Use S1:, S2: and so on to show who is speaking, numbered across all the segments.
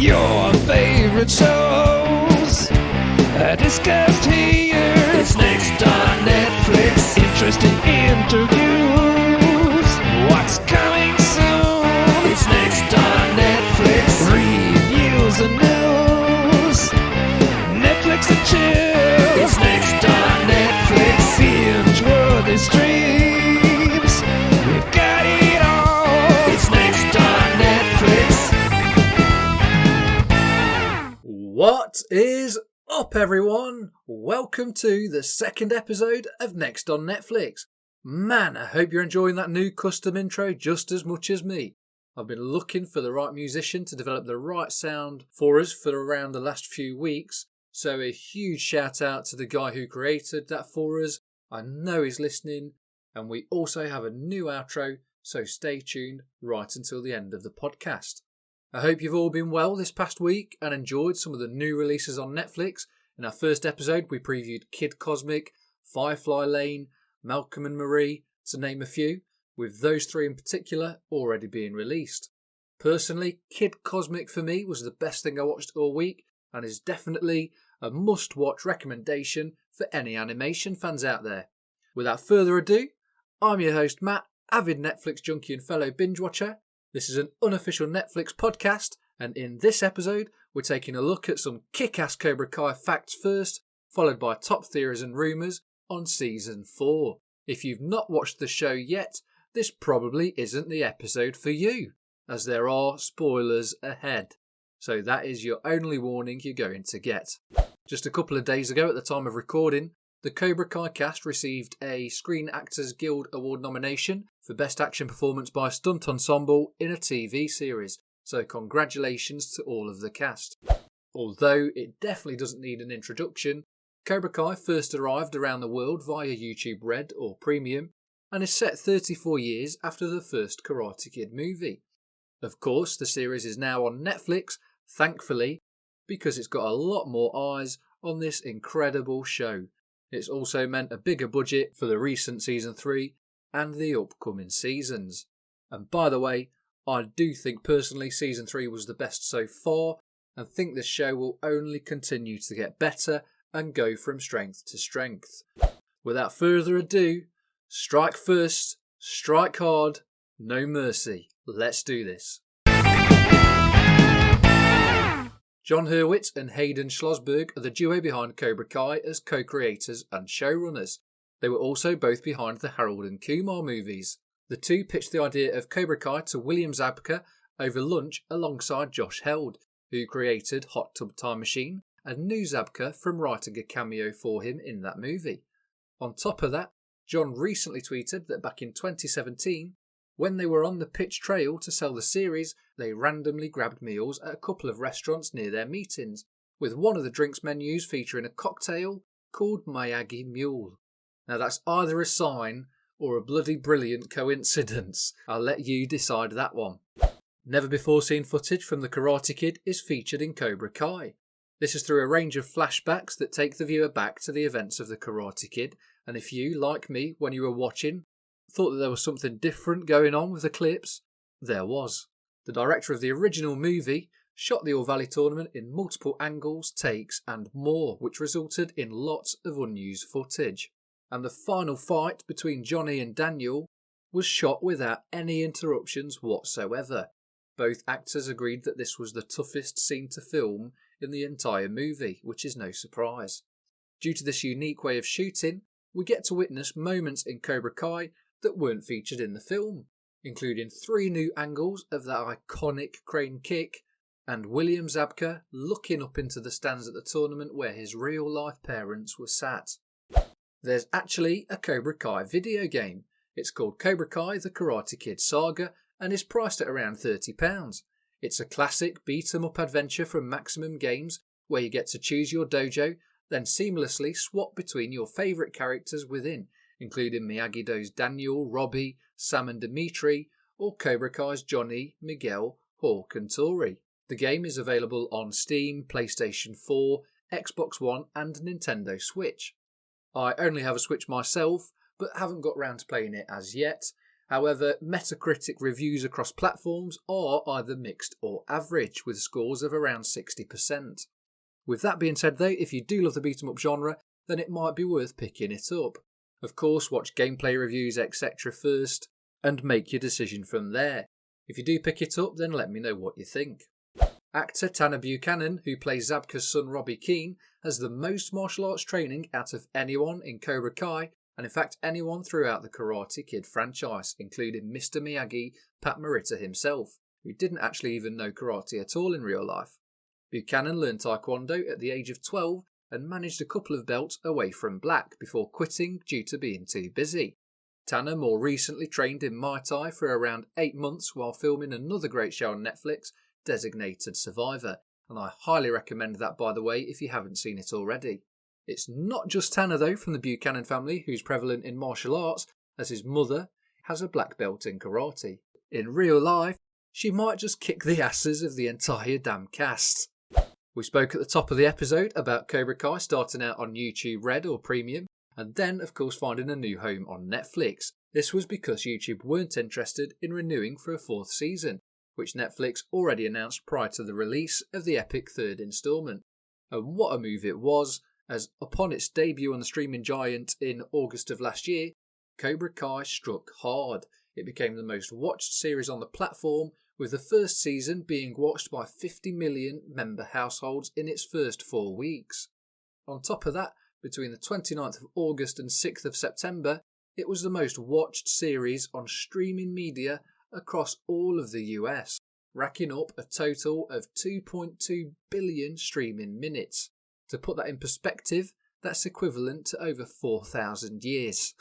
S1: Your favorite shows are discussed here. It's next on Netflix. Interesting interviews. What's coming soon? It's next on Netflix. Reviews and news. Netflix and chill. It's next on Netflix. Binge-worthy streams. We've got it all. It's next on Netflix.
S2: What is up, everyone? Welcome to the second episode of Next on Netflix. Man, I hope you're enjoying that new custom intro just as much as me. I've been looking for the right musician to develop the right sound for us for around the last few weeks, so a huge shout out to the guy who created that for us. I know he's listening, and we also have a new outro, so stay tuned right until the end of the podcast. I hope you've all been well this past week and enjoyed some of the new releases on Netflix. In our first episode, we previewed Kid Cosmic, Firefly Lane, Malcolm and Marie, to name a few, with those three in particular already being released. Personally, Kid Cosmic for me was the best thing I watched all week and is definitely a must-watch recommendation for any animation fans out there. Without further ado, I'm your host Matt, avid Netflix junkie and fellow binge watcher. This is an unofficial Netflix podcast, and in this episode, we're taking a look at some kick-ass Cobra Kai facts first, followed by top theories and rumours on Season 4. If you've not watched the show yet, this probably isn't the episode for you, as there are spoilers ahead. So that is your only warning you're going to get. Just a couple of days ago at the time of recording, the Cobra Kai cast received a Screen Actors Guild Award nomination for Best Action Performance by a Stunt Ensemble in a TV series, so congratulations to all of the cast. Although it definitely doesn't need an introduction, Cobra Kai first arrived around the world via YouTube Red or Premium and is set 34 years after the first Karate Kid movie. Of course, the series is now on Netflix, thankfully, because it's got a lot more eyes on this incredible show. It's also meant a bigger budget for the recent Season 3 and the upcoming seasons. And by the way, I do think personally Season 3 was the best so far, and think the show will only continue to get better and go from strength to strength. Without further ado, strike first, strike hard, no mercy. Let's do this. John Hurwitz and Hayden Schlossberg are the duo behind Cobra Kai as co-creators and showrunners. They were also both behind the Harold and Kumar movies. The two pitched the idea of Cobra Kai to William Zabka over lunch alongside Josh Held, who created Hot Tub Time Machine and knew Zabka from writing a cameo for him in that movie. On top of that, John recently tweeted that back in 2017, when they were on the pitch trail to sell the series, they randomly grabbed meals at a couple of restaurants near their meetings, with one of the drinks menus featuring a cocktail called Miyagi Mule. Now that's either a sign or a bloody brilliant coincidence. I'll let you decide that one. Never before seen footage from the Karate Kid is featured in Cobra Kai. This is through a range of flashbacks that take the viewer back to the events of the Karate Kid, and if you, like me, when you were watching, thought that there was something different going on with the clips, there was. The director of the original movie shot the All Valley tournament in multiple angles, takes and more, which resulted in lots of unused footage. And the final fight between Johnny and Daniel was shot without any interruptions whatsoever. Both actors agreed that this was the toughest scene to film in the entire movie, which is no surprise. Due to this unique way of shooting, we get to witness moments in Cobra Kai that weren't featured in the film, including 3 new angles of that iconic crane kick and William Zabka looking up into the stands at the tournament where his real-life parents were sat. There's actually a Cobra Kai video game. It's called Cobra Kai The Karate Kid Saga and is priced at around £30. It's a classic beat-em-up adventure from Maximum Games where you get to choose your dojo, then seamlessly swap between your favourite characters within, including Miyagi-Do's Daniel, Robbie, Sam and Dimitri, or Cobra Kai's Johnny, Miguel, Hawk and Tori. The game is available on Steam, PlayStation 4, Xbox One and Nintendo Switch. I only have a Switch myself, but haven't got round to playing it as yet, However, Metacritic reviews across platforms are either mixed or average, with scores of around 60%. With that being said though, if you do love the beat 'em up genre, then it might be worth picking it up. Of course, watch gameplay reviews etc. first, and make your decision from there. If you do pick it up, then let me know what you think. Actor Tanner Buchanan, who plays Zabka's son Robbie Keane, has the most martial arts training out of anyone in Cobra Kai, and in fact anyone throughout the Karate Kid franchise, including Mr. Miyagi, Pat Morita himself, who didn't actually even know karate at all in real life. Buchanan learned Taekwondo at the age of 12 and managed a couple of belts away from black before quitting due to being too busy. Tanner more recently trained in Muay Thai for around 8 months while filming another great show on Netflix, Designated Survivor, and I highly recommend that, by the way, if you haven't seen it already. It's not just Tanner though from the Buchanan family who's prevalent in martial arts, as his mother has a black belt in karate. In real life, she might just kick the asses of the entire damn cast. We spoke at the top of the episode about Cobra Kai starting out on YouTube Red or Premium, and then of course finding a new home on Netflix. This was because YouTube weren't interested in renewing for a 4th season, which Netflix already announced prior to the release of the epic 3rd instalment. And what a move it was, as upon its debut on the streaming giant in August of last year, Cobra Kai struck hard. It became the most watched series on the platform, with the first season being watched by 50 million member households in its first 4 weeks. On top of that, between the 29th of August and 6th of September, it was the most watched series on streaming media across all of the US, racking up a total of 2.2 billion streaming minutes. To put that in perspective, that's equivalent to over 4,000 years.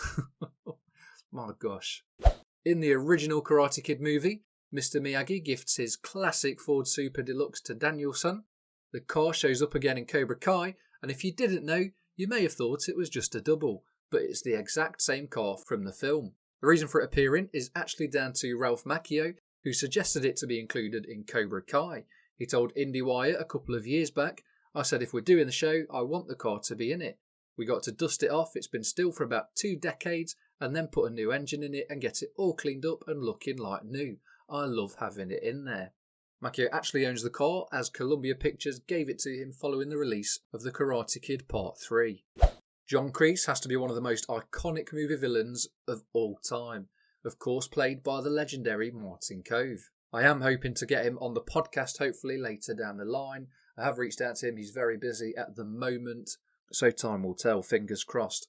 S2: My gosh. In the original Karate Kid movie, Mr. Miyagi gifts his classic Ford Super Deluxe to Daniel-san. The car shows up again in Cobra Kai, and if you didn't know, you may have thought it was just a double, but it's the exact same car from the film. The reason for it appearing is actually down to Ralph Macchio, who suggested it to be included in Cobra Kai. He told IndieWire a couple of years back, "I said if we're doing the show, I want the car to be in it. We got to dust it off, it's been still for about 2 decades, and then put a new engine in it and get it all cleaned up and looking like new. I love having it in there." Macchio actually owns the car, as Columbia Pictures gave it to him following the release of The Karate Kid Part 3. John Kreese has to be one of the most iconic movie villains of all time, of course played by the legendary Martin Kove. I am hoping to get him on the podcast hopefully later down the line. I have reached out to him, he's very busy at the moment, so time will tell, fingers crossed.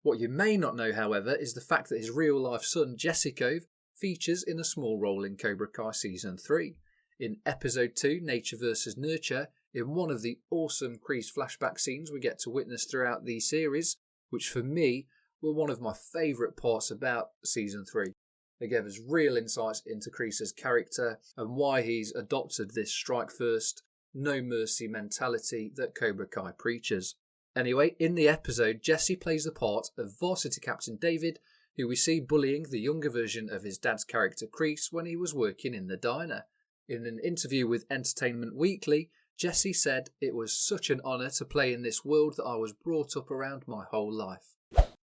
S2: What you may not know, however, is the fact that his real life son Jesse Kove features in a small role in Cobra Kai Season 3. In Episode 2, Nature vs. Nurture, in one of the awesome Kreese flashback scenes we get to witness throughout the series, which for me were one of my favourite parts about Season 3. They gave us real insights into Kreese's character and why he's adopted this strike first, no mercy mentality that Cobra Kai preaches. Anyway, in the episode, Jesse plays the part of Varsity Captain David, who we see bullying the younger version of his dad's character Kreese when he was working in the diner. In an interview with Entertainment Weekly, Jesse said, "It was such an honour to play in this world that I was brought up around my whole life."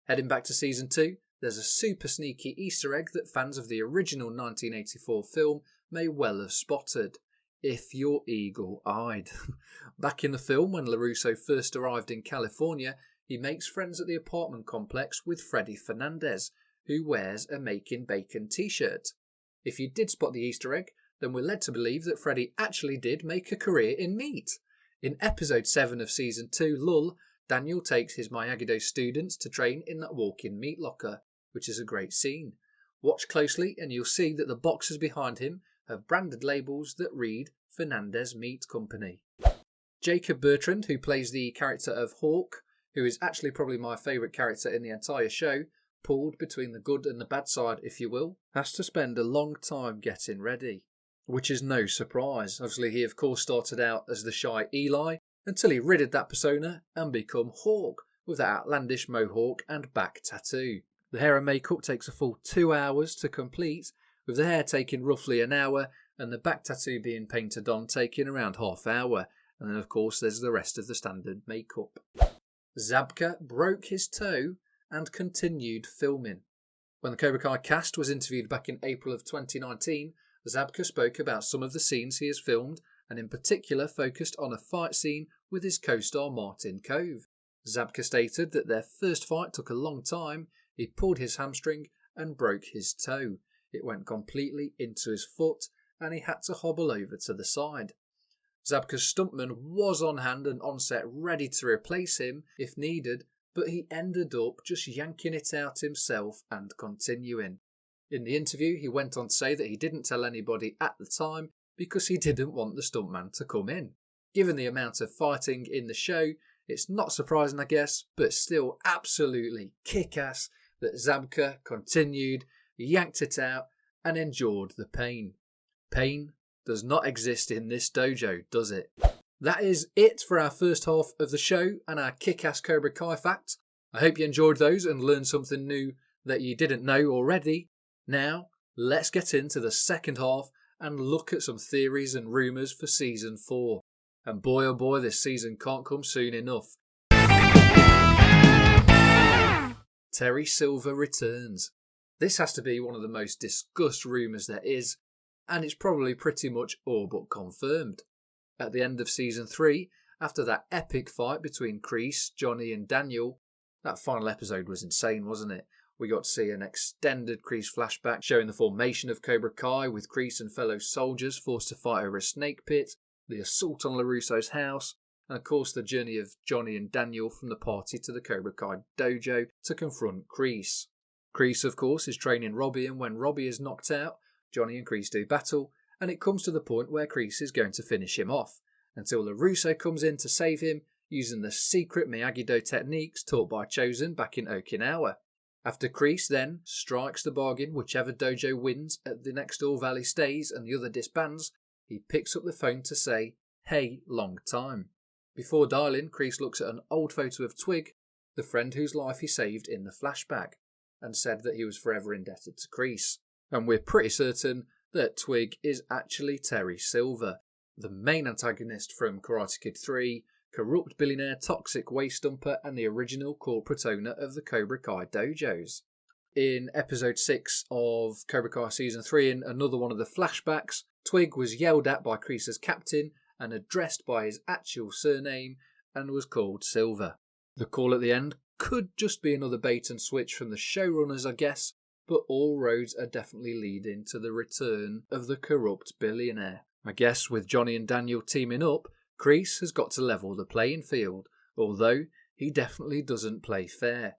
S2: Heading back to Season 2, there's a super sneaky Easter egg that fans of the original 1984 film may well have spotted, if you're eagle-eyed. Back in the film, when LaRusso first arrived in California, he makes friends at the apartment complex with Freddy Fernandez, who wears a Making Bacon t-shirt. If you did spot the Easter egg, then we're led to believe that Freddy actually did make a career in meat. In Episode 7 of Season 2, Lull, Daniel takes his Miyagi-Do students to train in that walk-in meat locker, which is a great scene. Watch closely and you'll see that the boxes behind him have branded labels that read Fernandez Meat Company. Jacob Bertrand, who plays the character of Hawk, who is actually probably my favourite character in the entire show, pulled between the good and the bad side, if you will, has to spend a long time getting ready. Which is no surprise. Obviously, he of course started out as the shy Eli until he ridded that persona and become Hawk with that outlandish mohawk and back tattoo. The hair and makeup takes a full 2 hours to complete, with the hair taking roughly an hour and the back tattoo being painted on taking around half hour. And then of course there's the rest of the standard makeup. Zabka broke his toe and continued filming. When the Cobra Kai cast was interviewed back in April of 2019, Zabka spoke about some of the scenes he has filmed and in particular focused on a fight scene with his co-star Martin Kove. Zabka stated that their first fight took a long time, he pulled his hamstring and broke his toe. It went completely into his foot and he had to hobble over to the side. Zabka's stuntman was on hand and on set ready to replace him if needed, but he ended up just yanking it out himself and continuing. In the interview, he went on to say that he didn't tell anybody at the time because he didn't want the stuntman to come in. Given the amount of fighting in the show, it's not surprising I guess, but still absolutely kick-ass that Zabka continued, yanked it out and endured the pain. Pain does not exist in this dojo, does it? That is it for our first half of the show and our kick-ass Cobra Kai facts. I hope you enjoyed those and learned something new that you didn't know already. Now, let's get into the second half and look at some theories and rumours for Season 4. And boy oh boy, this season can't come soon enough. Terry Silver returns. This has to be one of the most discussed rumours there is, and it's probably pretty much all but confirmed. At the end of Season 3, after that epic fight between Kreese, Johnny and Daniel, that final episode was insane, wasn't it? We got to see an extended Kreese flashback showing the formation of Cobra Kai with Kreese and fellow soldiers forced to fight over a snake pit, the assault on LaRusso's house, and of course the journey of Johnny and Daniel from the party to the Cobra Kai dojo to confront Kreese. Kreese, of course, is training Robbie, and when Robbie is knocked out, Johnny and Kreese do battle, and it comes to the point where Kreese is going to finish him off, until LaRusso comes in to save him using the secret Miyagi-Do techniques taught by Chosen back in Okinawa. After Kreese then strikes the bargain, whichever dojo wins at the next All Valley stays and the other disbands, he picks up the phone to say, "Hey, long time." Before dialing, Kreese looks at an old photo of Twig, the friend whose life he saved in the flashback, and said that he was forever indebted to Kreese. And we're pretty certain that Twig is actually Terry Silver, the main antagonist from Karate Kid 3, corrupt billionaire, toxic waste dumper, and the original corporate owner of the Cobra Kai dojos. In episode 6 of Cobra Kai Season 3, in another one of the flashbacks, Twig was yelled at by Kreese's captain and addressed by his actual surname and was called Silver. The call at the end could just be another bait and switch from the showrunners, I guess, but all roads are definitely leading to the return of the corrupt billionaire. I guess with Johnny and Daniel teaming up, Kreese has got to level the playing field, although he definitely doesn't play fair.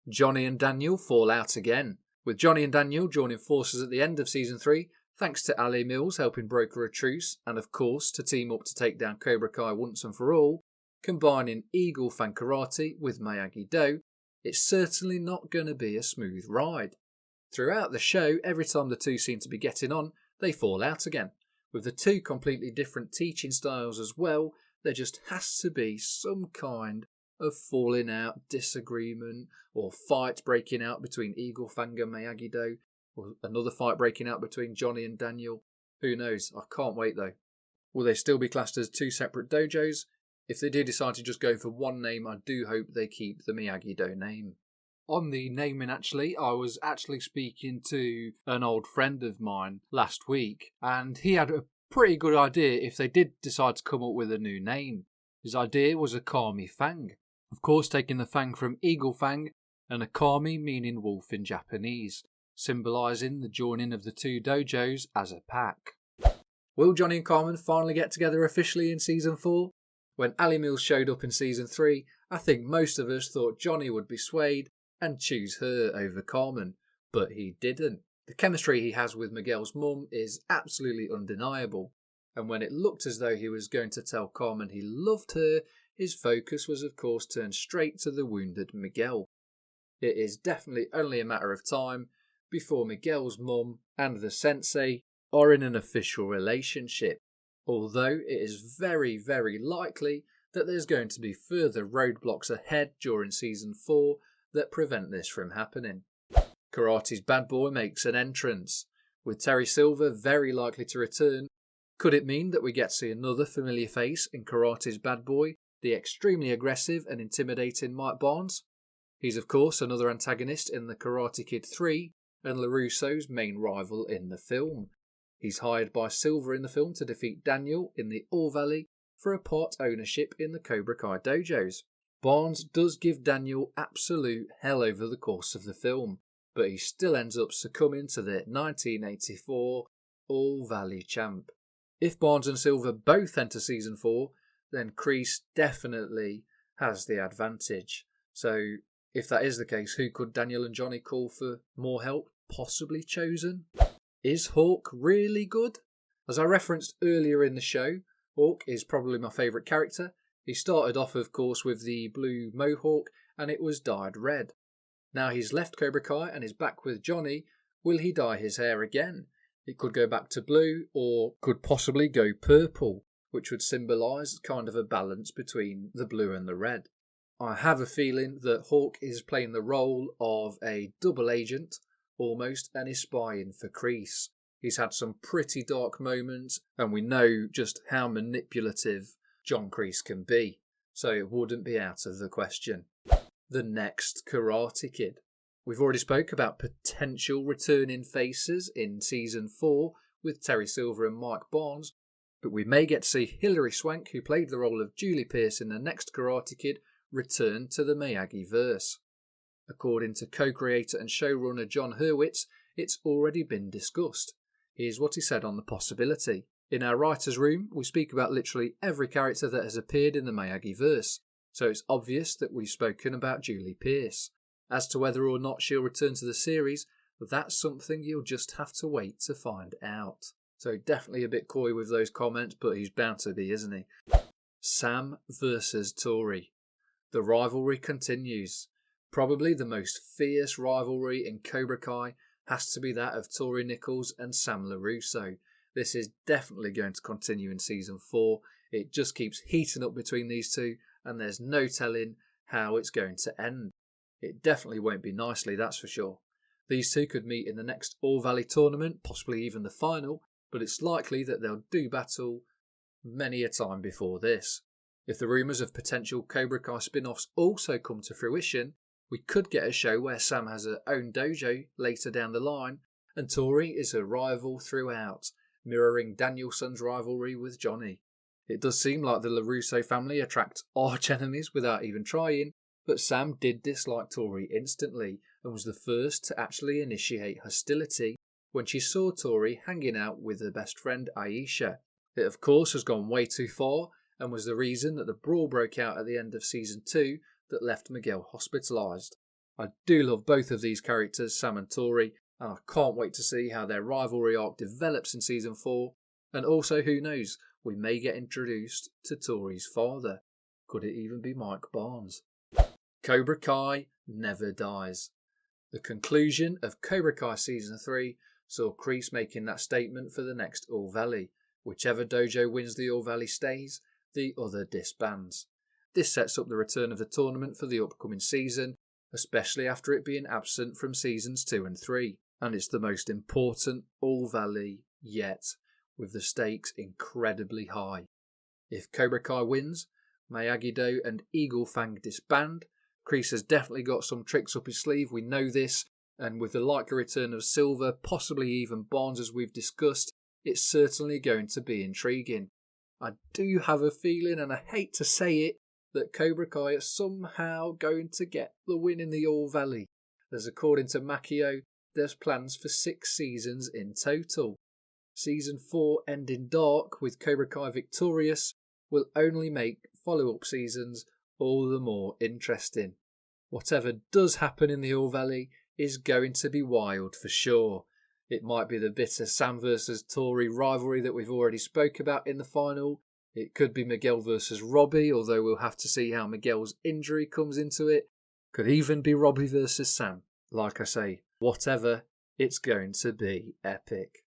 S2: Johnny and Daniel fall out again, with Johnny and Daniel joining forces at the end of Season 3, thanks to Ali Mills helping broker a truce, and of course to team up to take down Cobra Kai once and for all. Combining Eagle Fan Karate with Miyagi-Do, it's certainly not going to be a smooth ride. Throughout the show, every time the two seem to be getting on, they fall out again. With the two completely different teaching styles as well, there just has to be some kind of falling out, disagreement, or fight breaking out between Eagle Fang and Miyagi-Do, or another fight breaking out between Johnny and Daniel. Who knows? I can't wait though. Will they still be classed as two separate dojos? If they do decide to just go for one name, I do hope they keep the Miyagi-Do name. On the naming actually, I was actually speaking to an old friend of mine last week, and he had a pretty good idea if they did decide to come up with a new name. His idea was Akami Fang. Of course, taking the Fang from Eagle Fang, and Akami meaning wolf in Japanese, symbolising the joining of the two dojos as a pack. Will Johnny and Carmen finally get together officially in Season 4? When Ali Mills showed up in Season 3, I think most of us thought Johnny would be swayed and choose her over Carmen, but he didn't. The chemistry he has with Miguel's mum is absolutely undeniable, and when it looked as though he was going to tell Carmen he loved her, his focus was of course turned straight to the wounded Miguel. It is definitely only a matter of time before Miguel's mum and the sensei are in an official relationship, although it is very, very likely that there's going to be further roadblocks ahead during Season 4 that prevent this from happening. Karate's bad boy makes an entrance, with Terry Silver very likely to return. Could it mean that we get to see another familiar face in Karate's bad boy, the extremely aggressive and intimidating Mike Barnes? He's of course another antagonist in the Karate Kid 3 and LaRusso's main rival in the film. He's hired by Silver in the film to defeat Daniel in the All Valley for a part ownership in the Cobra Kai dojos. Barnes does give Daniel absolute hell over the course of the film, but he still ends up succumbing to the 1984 All Valley champ. If Barnes and Silver both enter season 4, then Kreese definitely has the advantage. So if that is the case, who could Daniel and Johnny call for more help? Possibly Chosen? Is Hawk really good? As I referenced earlier in the show, Hawk is probably my favourite character. He started off, of course, with the blue mohawk and it was dyed red. Now he's left Cobra Kai and is back with Johnny. Will he dye his hair again? It could go back to blue or could possibly go purple, which would symbolise kind of a balance between the blue and the red. I have a feeling that Hawk is playing the role of a double agent, almost, and is spying for Kreese. He's had some pretty dark moments, and we know just how manipulative John Kreese can be, so it wouldn't be out of the question. The next Karate Kid. We've already spoke about potential returning faces in Season 4 with Terry Silver and Mike Barnes, but we may get to see Hilary Swank, who played the role of Julie Pierce in the next Karate Kid, return to the Miyagi-verse. According to co-creator and showrunner John Hurwitz, it's already been discussed. Here's what he said on the possibility. In our writer's room, we speak about literally every character that has appeared in the Miyagi-verse, so it's obvious that we've spoken about Julie Pierce. As to whether or not she'll return to the series, that's something you'll just have to wait to find out. So definitely a bit coy with those comments, but he's bound to be, isn't he? Sam versus Tori. The rivalry continues. Probably the most fierce rivalry in Cobra Kai has to be that of Tori Nichols and Sam LaRusso. This is definitely going to continue in Season 4. It just keeps heating up between these two, and there's no telling how it's going to end. It definitely won't be nicely, that's for sure. These two could meet in the next All Valley tournament, possibly even the final, but it's likely that they'll do battle many a time before this. If the rumours of potential Cobra Kai spin-offs also come to fruition, we could get a show where Sam has her own dojo later down the line, and Tori is a rival throughout, mirroring Danielson's rivalry with Johnny. It does seem like the LaRusso family attract arch enemies without even trying, but Sam did dislike Tori instantly and was the first to actually initiate hostility when she saw Tori hanging out with her best friend Aisha. It of course has gone way too far and was the reason that the brawl broke out at the end of Season 2 that left Miguel hospitalised. I do love both of these characters, Sam and Tori, and I can't wait to see how their rivalry arc develops in Season 4, and also who knows, we may get introduced to Tori's father. Could it even be Mike Barnes? Cobra Kai never dies. The conclusion of Cobra Kai Season 3 saw Kreese making that statement for the next All Valley. Whichever dojo wins the All Valley stays, the other disbands. This sets up the return of the tournament for the upcoming season, especially after it being absent from Seasons 2 and 3. And it's the most important All Valley yet, with the stakes incredibly high. If Cobra Kai wins, Miyagi-Do and Eagle Fang disband. Kreese has definitely got some tricks up his sleeve, we know this, and with the likely return of Silver, possibly even Barnes as we've discussed, it's certainly going to be intriguing. I do have a feeling, and I hate to say it, that Cobra Kai are somehow going to get the win in the All Valley, as according to Macchio, there's plans for 6 seasons in total. Season 4 ending dark with Cobra Kai victorious will only make follow-up seasons all the more interesting. Whatever does happen in the All Valley is going to be wild for sure. It might be the bitter Sam versus Tori rivalry that we've already spoke about in the final. It could be Miguel versus Robbie, although we'll have to see how Miguel's injury comes into it. Could even be Robbie versus Sam. Like I say, whatever, it's going to be epic.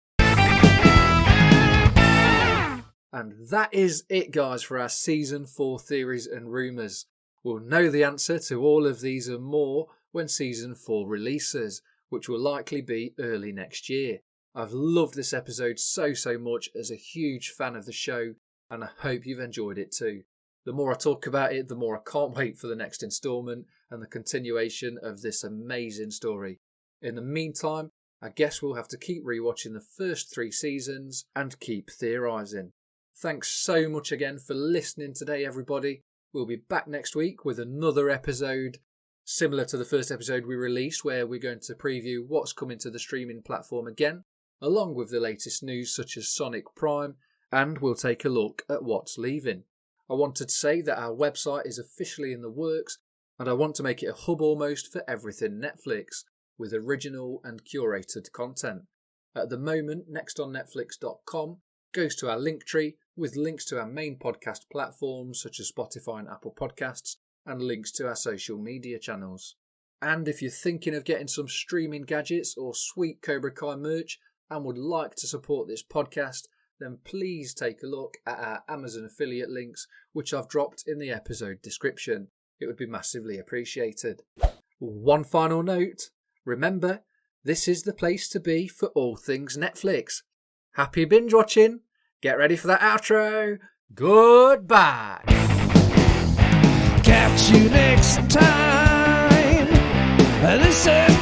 S2: And that is it, guys, for our Season 4 theories and rumours. We'll know the answer to all of these and more when Season 4 releases, which will likely be early next year. I've loved this episode so much as a huge fan of the show, and I hope you've enjoyed it too. The more I talk about it, the more I can't wait for the next instalment, and the continuation of this amazing story. In the meantime, I guess we'll have to keep rewatching the first 3 seasons and keep theorising. Thanks so much again for listening today, everybody. We'll be back next week with another episode similar to the first episode we released, where we're going to preview what's coming to the streaming platform again, along with the latest news such as Sonic Prime, and we'll take a look at what's leaving. I wanted to say that our website is officially in the works, and I want to make it a hub almost for everything Netflix, with original and curated content. At the moment, nextonnetflix.com goes to our link tree with links to our main podcast platforms such as Spotify and Apple Podcasts, and links to our social media channels. And if you're thinking of getting some streaming gadgets or sweet Cobra Kai merch and would like to support this podcast, then please take a look at our Amazon affiliate links, which I've dropped in the episode description. It would be massively appreciated. One final note, remember, this is the place to be for all things Netflix. Happy binge watching. Get ready for that outro. Goodbye.
S1: Catch you next time. This is